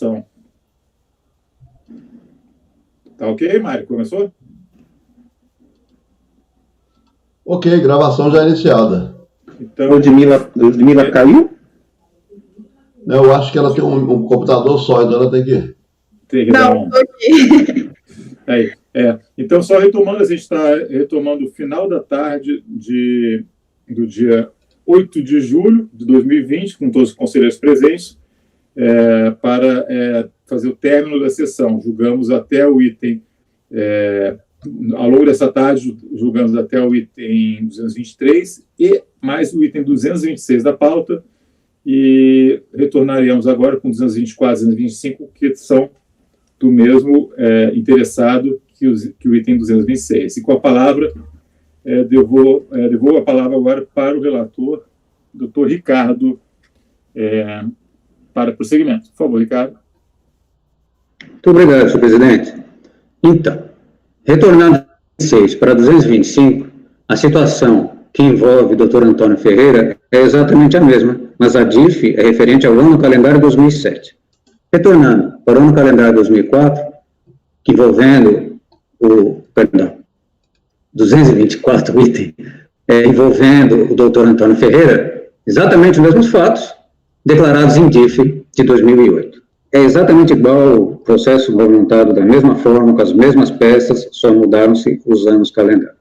gravação. Tá ok, Mário? Começou? Ok, gravação já iniciada. Então, Ludmila caiu? Eu acho que ela tem um computador só, então ela tem que dar um... Aí, então, só retomando, a gente está retomando o final da tarde do dia 8 de julho de 2020, com todos os conselheiros presentes, para fazer o término da sessão. Julgamos até o item, ao longo dessa tarde, julgamos até o item 223 e mais o item 226 da pauta, e retornaremos agora com 224 e 225, que são do mesmo interessado que o item 226. E com a palavra, devolvo a palavra agora para o relator, doutor Ricardo, para prosseguimento. Por favor, Ricardo. Muito obrigado, senhor presidente. Então, retornando de 226 para 225, a situação que envolve o doutor Antônio Ferreira é exatamente a mesma, mas a DIF é referente ao ano calendário 2007. Retornando para o ano calendário 2004, envolvendo 224 item, envolvendo o doutor Antônio Ferreira, exatamente os mesmos fatos declarados em DIF de 2008. É exatamente igual o processo movimentado da mesma forma, com as mesmas peças, só mudaram-se os anos calendário.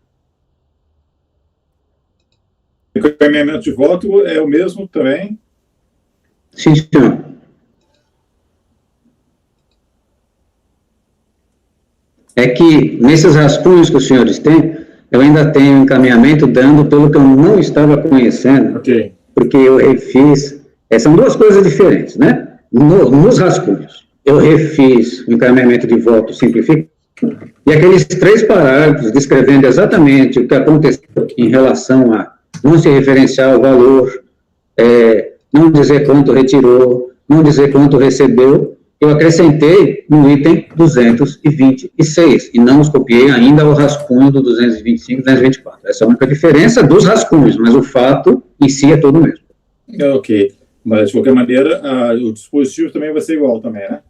O encaminhamento de voto é o mesmo também? Sim, senhor. É que, nesses rascunhos que os senhores têm, eu ainda tenho encaminhamento dando pelo que eu não estava conhecendo, okay, porque eu refiz, são duas coisas diferentes, né? Nos rascunhos, eu refiz o encaminhamento de voto simplificado, e aqueles 3 parágrafos descrevendo exatamente o que aconteceu em relação a não se referenciar o valor, não dizer quanto retirou, não dizer quanto recebeu, eu acrescentei no item 226, e não os copiei ainda o rascunho do 225 e 224. Essa é a única diferença dos rascunhos, mas o fato em si é todo o mesmo. Ok, mas de qualquer maneira, o dispositivo também vai ser igual também, né?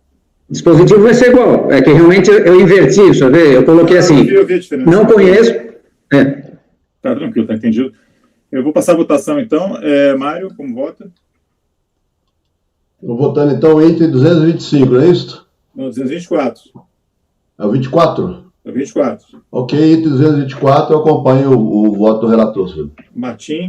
O dispositivo vai ser igual, é que realmente eu inverti, deixa eu ver, eu coloquei assim, eu vi a diferença. Não conheço... Tá tranquilo, tá entendido. Eu vou passar a votação, então. Mário, como vota? Estou votando, então, o item 225, não é isso? Não, 224. É o 24? É o 24. Ok, item 224, eu acompanho o voto do relator, senhor. Martim?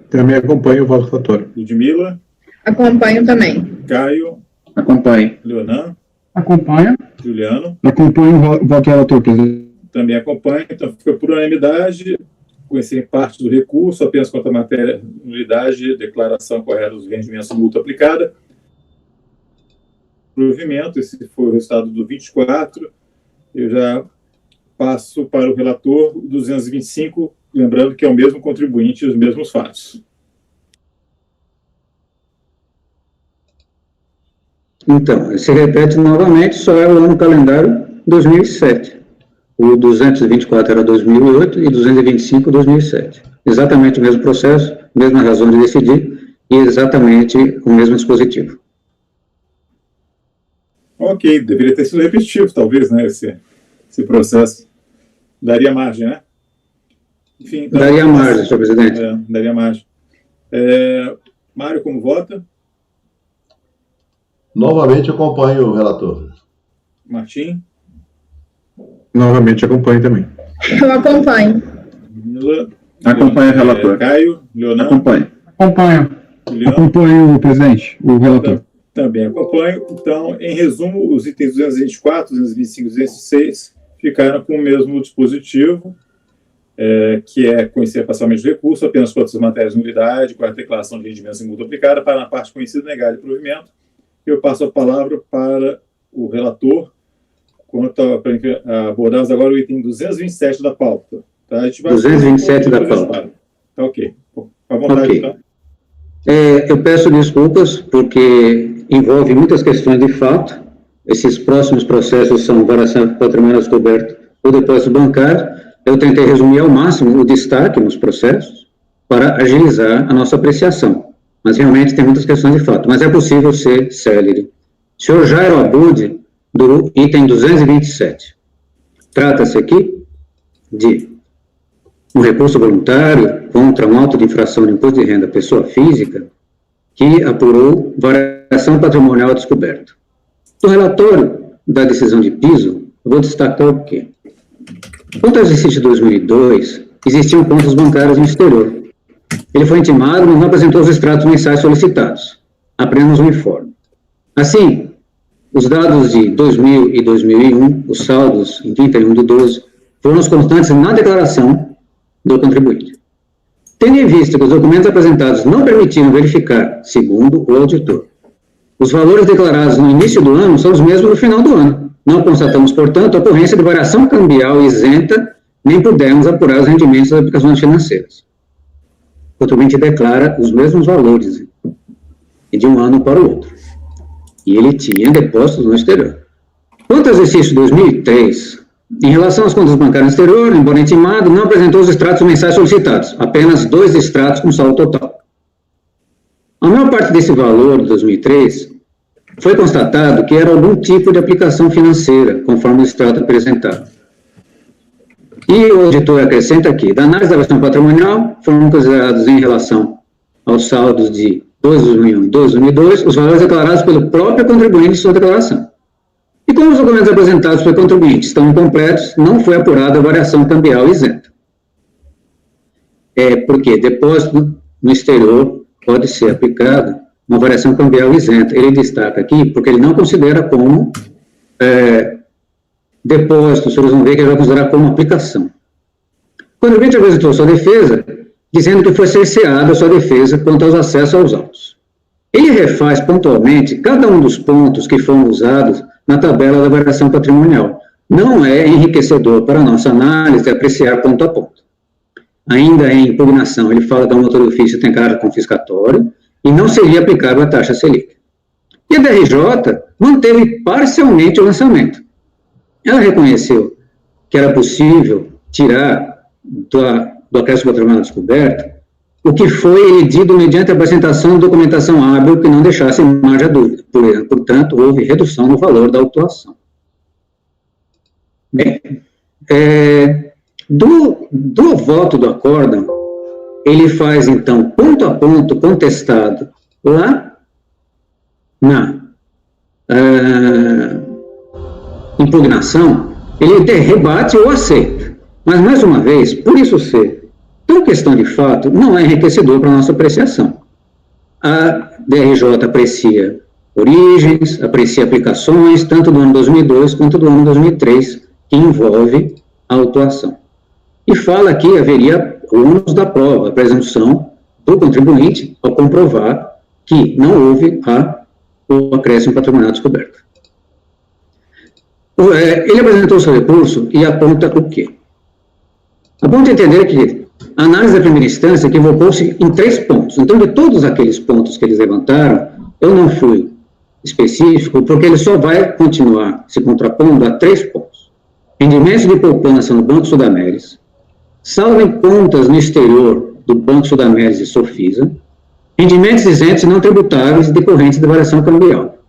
Também acompanho o voto do relator. Ludmila? Acompanho também. Caio? Acompanho. Leonan? Acompanho. Juliano? Acompanho o voto do relator, presidente. Também acompanho, então fica por unanimidade, conhecer parte do recurso, apenas quanto à matéria, nulidade, declaração correta dos rendimentos de multa aplicada. Provimento, esse foi o resultado do 24. Eu já passo para o relator 225, lembrando que é o mesmo contribuinte e os mesmos fatos. Então, se repete novamente, só é o ano calendário 2007. O 224 era 2008 e 225, 2007. Exatamente o mesmo processo, mesma razão de decidir e exatamente o mesmo dispositivo. Ok, deveria ter sido repetitivo, talvez, né, esse processo. Daria margem, né? Enfim, então, daria margem, senhor presidente. Daria margem. Mário, como vota? Novamente acompanho o relator. Martim? Novamente acompanho também. Eu acompanho. Mila? Acompanho o relator. Caio? Leonan? Acompanho. Juliano? Acompanho, presidente, o relator. Também acompanho. Então, em resumo, os itens 224, 225 e 226 ficaram com o mesmo dispositivo, que é conhecer parcialmente o recurso, apenas quanto às matérias de nulidade, com a declaração de rendimentos em multa aplicada, para na parte conhecida negar de provimento. Eu passo a palavra para o relator, para abordarmos agora o item 227 da pauta. Tá? A gente vai 227 da pauta. Tá, ok. À vontade, okay. Então. Eu peço desculpas, porque envolve muitas questões de fato. Esses próximos processos são variação de patrimônio descoberto ou depósito bancário. Eu tentei resumir ao máximo o destaque nos processos para agilizar a nossa apreciação. Mas realmente tem muitas questões de fato. Mas é possível ser célere Senhor Jairo Abud, do item 227. Trata-se aqui de um recurso voluntário contra um auto de infração de imposto de renda à pessoa física que apurou variação patrimonial descoberta. No relatório da decisão de piso, eu vou destacar o quê? Quanto ao exercício de 2002, existiam contas bancárias no exterior. Ele foi intimado, mas não apresentou os extratos mensais solicitados, apenas o informe. Assim, os dados de 2000 e 2001, os saldos em 31/12, foram os constantes na declaração do contribuinte. Tendo em vista que os documentos apresentados não permitiram verificar, segundo o auditor, os valores declarados no início do ano são os mesmos no final do ano. Não constatamos, portanto, a ocorrência de variação cambial isenta, nem pudemos apurar os rendimentos das aplicações financeiras. O contribuinte declara os mesmos valores, e de um ano para o outro. E ele tinha depósitos no exterior. Quanto ao exercício de 2003, em relação às contas bancárias no exterior, embora intimado, não apresentou os extratos mensais solicitados, apenas 2 extratos com saldo total. A maior parte desse valor de 2003 foi constatado que era algum tipo de aplicação financeira, conforme o extrato apresentado. E o auditor acrescenta aqui, da análise da versão patrimonial, foram considerados em relação aos saldos de 2 de 2001 e 2 de 2002, os valores declarados pelo próprio contribuinte em sua declaração. E como os documentos apresentados pelo contribuinte estão incompletos, não foi apurada a variação cambial isenta. Porque depósito no exterior pode ser aplicado uma variação cambial isenta. Ele destaca aqui porque ele não considera como depósito, os senhores vão ver que ele vai considerar como aplicação. O contribuinte apresentou sua defesa, dizendo que foi cerceada a sua defesa quanto aos acessos aos autos. Ele refaz pontualmente cada um dos pontos que foram usados na tabela da variação patrimonial. Não é enriquecedor para a nossa análise apreciar ponto a ponto. Ainda em impugnação, ele fala que a multa de ofício tem caráter confiscatório e não seria aplicável a taxa Selic. E a DRJ manteve parcialmente o lançamento. Ela reconheceu que era possível tirar do acréscimo patrimonial descoberto o que foi elidido mediante a apresentação de documentação hábil que não deixasse margem a dúvida. Portanto, houve redução no valor da autuação. Bem, do voto do acórdão, ele faz, então, ponto a ponto contestado lá na impugnação, ele rebate ou aceita. Mas, mais uma vez, por isso ser tão questão de fato, não é enriquecedor para a nossa apreciação. A DRJ aprecia origens, aprecia aplicações, tanto do ano 2002 quanto do ano 2003, que envolve a autuação. E fala que haveria o ônus da prova, a presunção do contribuinte ao comprovar que não houve o acréscimo patrimonial descoberto. Ele apresentou seu recurso e aponta o quê? Aponta entender que a análise da primeira instância equivocou-se em 3 pontos. Então, de todos aqueles pontos que eles levantaram, eu não fui específico, porque ele só vai continuar se contrapondo a 3 pontos. Rendimentos de poupança no Banco Sudameris, saldo em contas no exterior do Banco Sudameris e Sofisa, rendimentos isentos e não tributáveis decorrentes da variação cambial.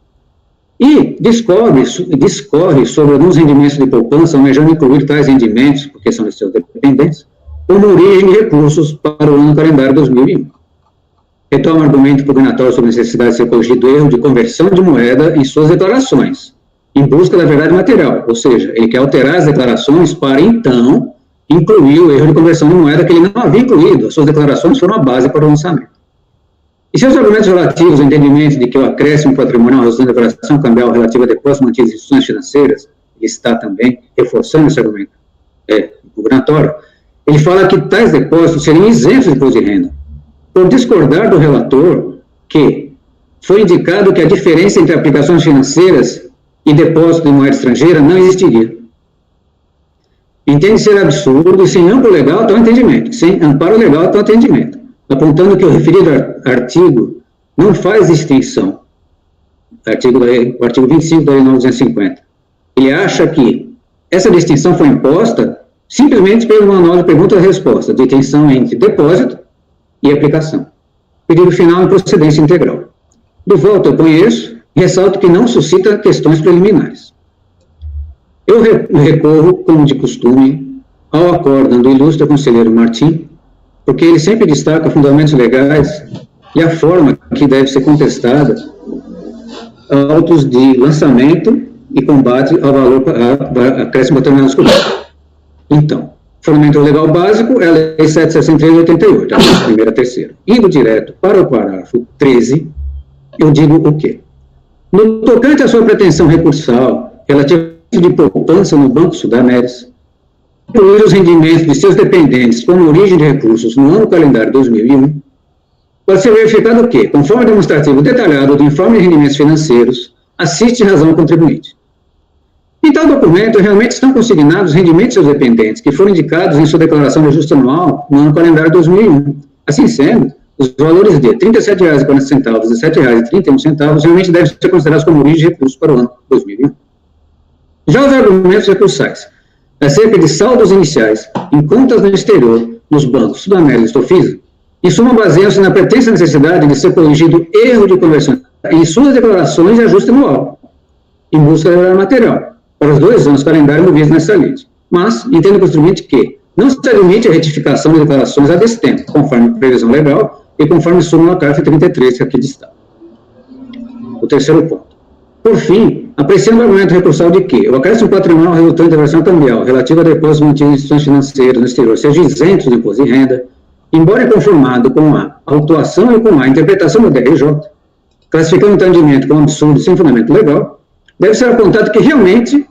E discorre sobre alguns rendimentos de poupança, almejando incluir tais rendimentos, porque são de seus dependentes, como origem de recursos para o ano calendário 2001. Retoma o argumento impugnatório sobre a necessidade de ser corrigido o erro de conversão de moeda em suas declarações, em busca da verdade material, ou seja, ele quer alterar as declarações para, então, incluir o erro de conversão de moeda que ele não havia incluído. As suas declarações foram a base para o lançamento. E seus argumentos relativos ao entendimento de que o acréscimo patrimonial resultante da variação cambial relativa a depósitos mantidos em instituições financeiras, ele está também reforçando esse argumento impugnatório, ele fala que tais depósitos seriam isentos de imposto de renda, por discordar do relator que foi indicado que a diferença entre aplicações financeiras e depósito de moeda estrangeira não existiria. Entende ser absurdo e sem amparo legal tal entendimento, sem amparo legal tal entendimento, apontando que o referido artigo não faz distinção, o artigo 25 da Lei 9.250. Ele acha que essa distinção foi imposta simplesmente pelo manual de pergunta e resposta, de distinção entre depósito e aplicação. Pedido final em procedência integral. Do voto eu conheço, ressalto que não suscita questões preliminares. Eu recorro, como de costume, ao acórdão do ilustre conselheiro Martim, porque ele sempre destaca fundamentos legais e a forma que deve ser contestada autos de lançamento e combate ao valor acréscimo patrimonial descoberto. Então, fundamento legal básico é a Lei 763 de 88, a primeira a terceira. Indo direto para o parágrafo 13, eu digo o quê? No tocante à sua pretensão recursal relativa de poupança no Banco Sudameris, incluir os rendimentos de seus dependentes como origem de recursos no ano calendário 2001, pode ser verificado que, conforme demonstrativo detalhado do informe de rendimentos financeiros, assiste razão ao contribuinte. Em tal documento, realmente estão consignados os rendimentos dos dependentes que foram indicados em sua declaração de ajuste anual no ano calendário 2001. Assim sendo, os valores de R$ 37,40 e R$ 17,31 realmente devem ser considerados como origem de recursos para o ano 2001. Já os argumentos recursais acerca de saldos iniciais em contas no exterior, nos bancos Sudameris e Stofisa, em suma, baseiam-se na pretensa necessidade de ser corrigido erro de conversão em suas declarações de ajuste anual, em busca de melhor material, para os 2 anos calendário movidos nessa lide. Mas, entendo o contribuinte que não se admite a retificação de declarações a destempo, conforme previsão legal e conforme súmula CARF 33, que aqui destaca. O terceiro ponto. Por fim, apreciando o argumento recursal de que o acréscimo patrimonial resultante da versão cambial relativa a depósitos mantidos em instituições financeiras no exterior seja isento de imposto de renda, embora conformado com a autuação e com a interpretação do DRJ, classificando o entendimento como absurdo sem fundamento legal, deve ser apontado que realmente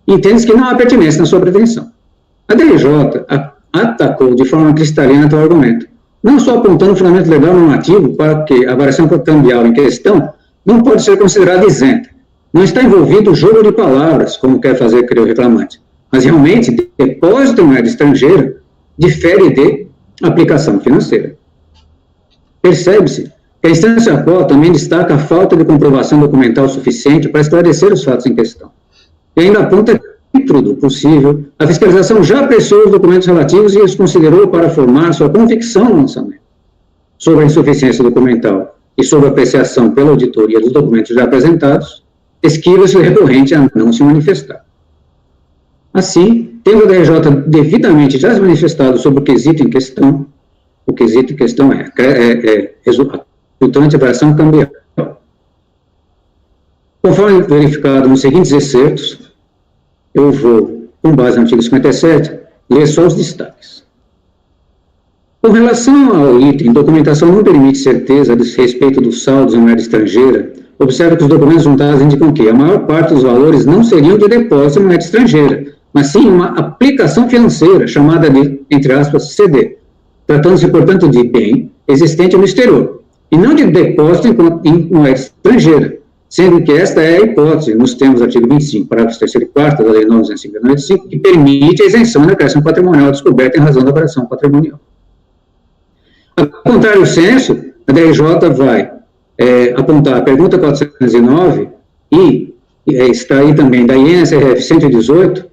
entende-se que não há pertinência na sua pretensão. A DRJ atacou de forma cristalina tal argumento, não só apontando o fundamento legal normativo para que a variação cambial em questão não pode ser considerada isenta. Não está envolvido o jogo de palavras, como quer fazer crer o reclamante, mas realmente depósito em moeda estrangeira difere de aplicação financeira. Percebe-se que a instância qual também destaca a falta de comprovação documental suficiente para esclarecer os fatos em questão. E ainda aponta que, dentro do possível, a fiscalização já apreciou os documentos relativos e os considerou para formar sua convicção no lançamento. Sobre a insuficiência documental e sobre a apreciação pela auditoria dos documentos já apresentados, esquiva-se o recorrente a não se manifestar. Assim, tendo a DRJ devidamente já se manifestado sobre o quesito em questão, o quesito em questão é resultante da variação cambial. Conforme verificado nos seguintes excertos, eu vou, com base no artigo 57, ler só os destaques. Com relação ao item, documentação não permite certeza a respeito dos saldos em moeda estrangeira, observa que os documentos juntados indicam que a maior parte dos valores não seriam de depósito em moeda estrangeira, mas sim uma aplicação financeira, chamada de, entre aspas, CD, tratando-se, portanto, de bem existente no exterior, e não de depósito em moeda estrangeira, sendo que esta é a hipótese, nos termos do artigo 25, parágrafos 3º e 4º da Lei 9.205, que permite a isenção da acréscimo patrimonial descoberta em razão da variação patrimonial. Ao contrário senso, a DRJ vai apontar a pergunta 409 e está aí também da INSRF 118,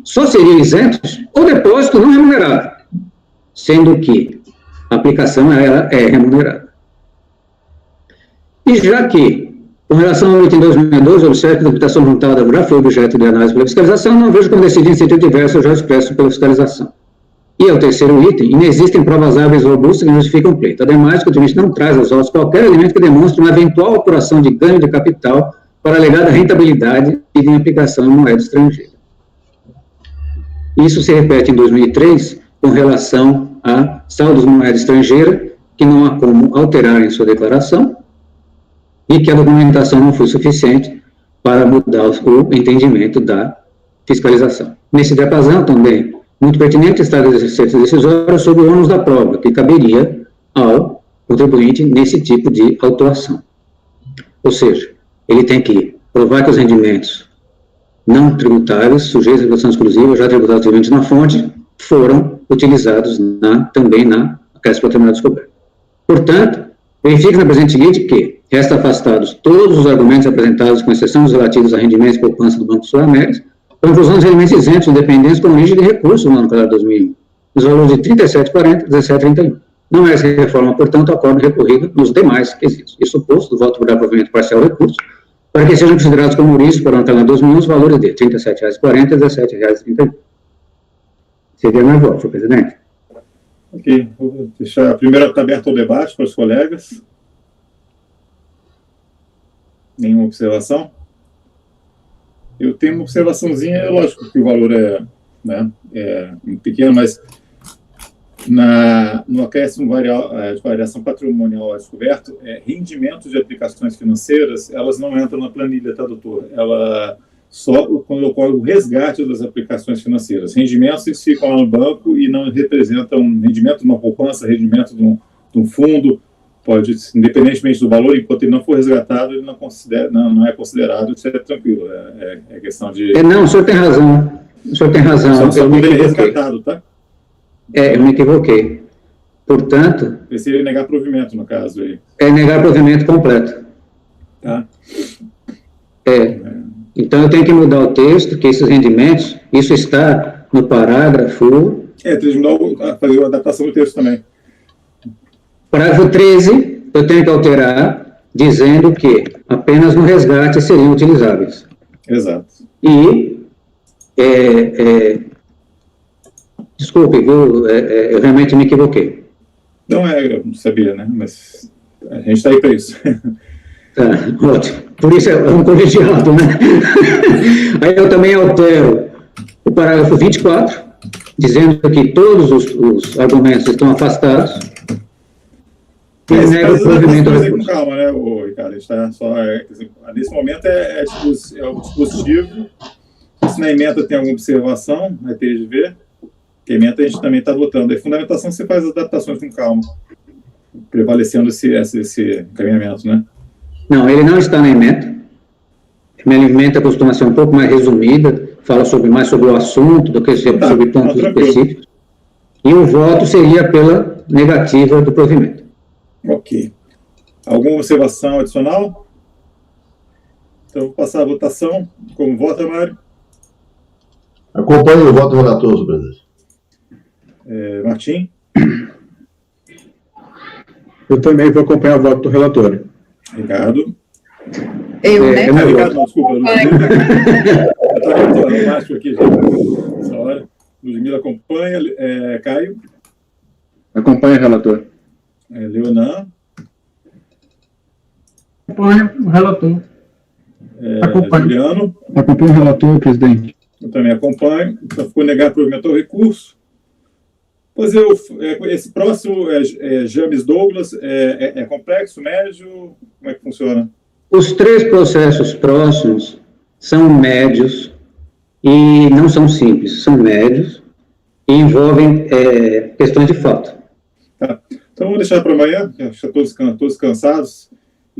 só seriam isentos o depósito não remunerado, sendo que a aplicação ela é remunerada. E já que, com relação ao item 2012, observa que a documentação juntada já foi objeto de análise pela fiscalização, não vejo como decidir em sentido diverso já expresso pela fiscalização. E ao terceiro item, inexistem provas hábeis robustas que justificam o pleito. Ademais, o contribuinte não traz aos autos qualquer elemento que demonstre uma eventual apuração de ganho de capital para alegada rentabilidade e de aplicação em moeda estrangeira. Isso se repete em 2003 com relação a saldos de moeda estrangeira que não há como alterar em sua declaração e que a documentação não foi suficiente para mudar o entendimento da fiscalização. Nesse diapasão também, muito pertinente está o exercício decisório sobre o ônus da prova, que caberia ao contribuinte nesse tipo de autuação. Ou seja, ele tem que provar que os rendimentos não tributáveis, sujeitos à tributação exclusiva, já tributados diretamente na fonte, foram utilizados também na acréscimo patrimonial descoberto. Portanto, verifica na presente seguinte que resta afastados todos os argumentos apresentados, com exceção dos relativos a rendimentos e poupança do Banco Sul-América, com inclusão dos rendimentos isentos dependentes com origem de recursos no ano calendário 2001, nos valores de R$ 37,40 e R$ 17,31. não é essa reforma, portanto, ocorre recorrido nos demais quesitos. Isso posto, o voto por aprovamento parcial ao recurso, para que sejam considerados como risco para o Antena 2000 os valores de R$ 37,40 e R$ 17,30. Seria meu voto, senhor presidente. Ok, vou deixar primeiro está aberto ao debate para os colegas. Nenhuma observação? Eu tenho uma observaçãozinha, é lógico que o valor é pequeno, mas no acréscimo de variação patrimonial a descoberto, rendimentos de aplicações financeiras, elas não entram na planilha, tá, doutor? Só quando ocorre o resgate das aplicações financeiras. Rendimentos eles ficam lá no banco e não representam rendimento de uma poupança, rendimento de um fundo, pode, independentemente do valor, enquanto ele não for resgatado, ele não é considerado, isso é tranquilo, é questão de... Não, o senhor tem razão. O senhor tem razão. Só quando ele é resgatado, tá? Eu me equivoquei. Portanto... Seria negar provimento, no caso aí. É negar provimento completo. Tá. Então, eu tenho que mudar o texto, que esses rendimentos, isso está no parágrafo... Tem que fazer a adaptação do texto também. Parágrafo 13, eu tenho que alterar, dizendo que apenas no resgate seriam utilizáveis. Exato. E, desculpe, viu, eu realmente me equivoquei. Não eu não sabia, né? Mas a gente está aí para isso. Tá, ótimo. Por isso é um colegiado, né? Aí eu também altero o parágrafo 24, dizendo que todos os argumentos estão afastados. E nega o provimento do recurso. Com calma, né, Ricardo? A gente está só... nesse momento o dispositivo. Se na emenda tem alguma observação, vai ter de ver. Que a emenda a gente também está votando. A fundamentação você faz as adaptações com calma, prevalecendo esse encaminhamento, né? Não, ele não está na emenda. A minha emenda costuma ser um pouco mais resumida, fala mais sobre o assunto do que sobre pontos específicos. E o voto seria pela negativa do provimento. Ok. Alguma observação adicional? Então, vou passar a votação. Como vota, Mário? Acompanhe o voto do relator, senhor presidente. Martim? Eu também vou acompanhar o voto do relator. Ricardo? Né? Ricardo, não, desculpa. Eu estava no máximo aqui já. Essa hora. Ludmila acompanha. Caio? Acompanha o relator. Leonan? Acompanho o relator. Juliano? Acompanha o relator, presidente. Eu também acompanho. Então, ficou negar provimento ao recurso. Pois esse próximo, James Douglas, é complexo, médio? Como é que funciona? Os três processos próximos são médios e não são simples, são médios e envolvem questões de falta. Tá. Então, vamos deixar para amanhã, já todos cansados.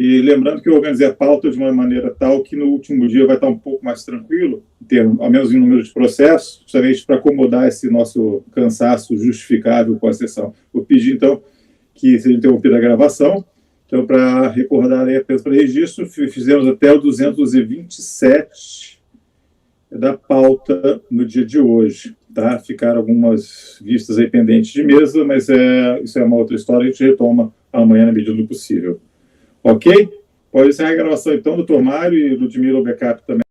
E lembrando que eu organizei a pauta de uma maneira tal que no último dia vai estar um pouco mais tranquilo, ao menos em número de processos, justamente para acomodar esse nosso cansaço justificável com a sessão. Vou pedir, então, que seja interrompida a gravação. Então, para recordar aí apenas para registro, fizemos até o 227 da pauta no dia de hoje. Tá? Ficaram algumas vistas aí pendentes de mesa, mas isso é uma outra história, a gente retoma amanhã na medida do possível. Ok? Pode encerrar a gravação, então, doutor Mário e Ludmila, o backup também.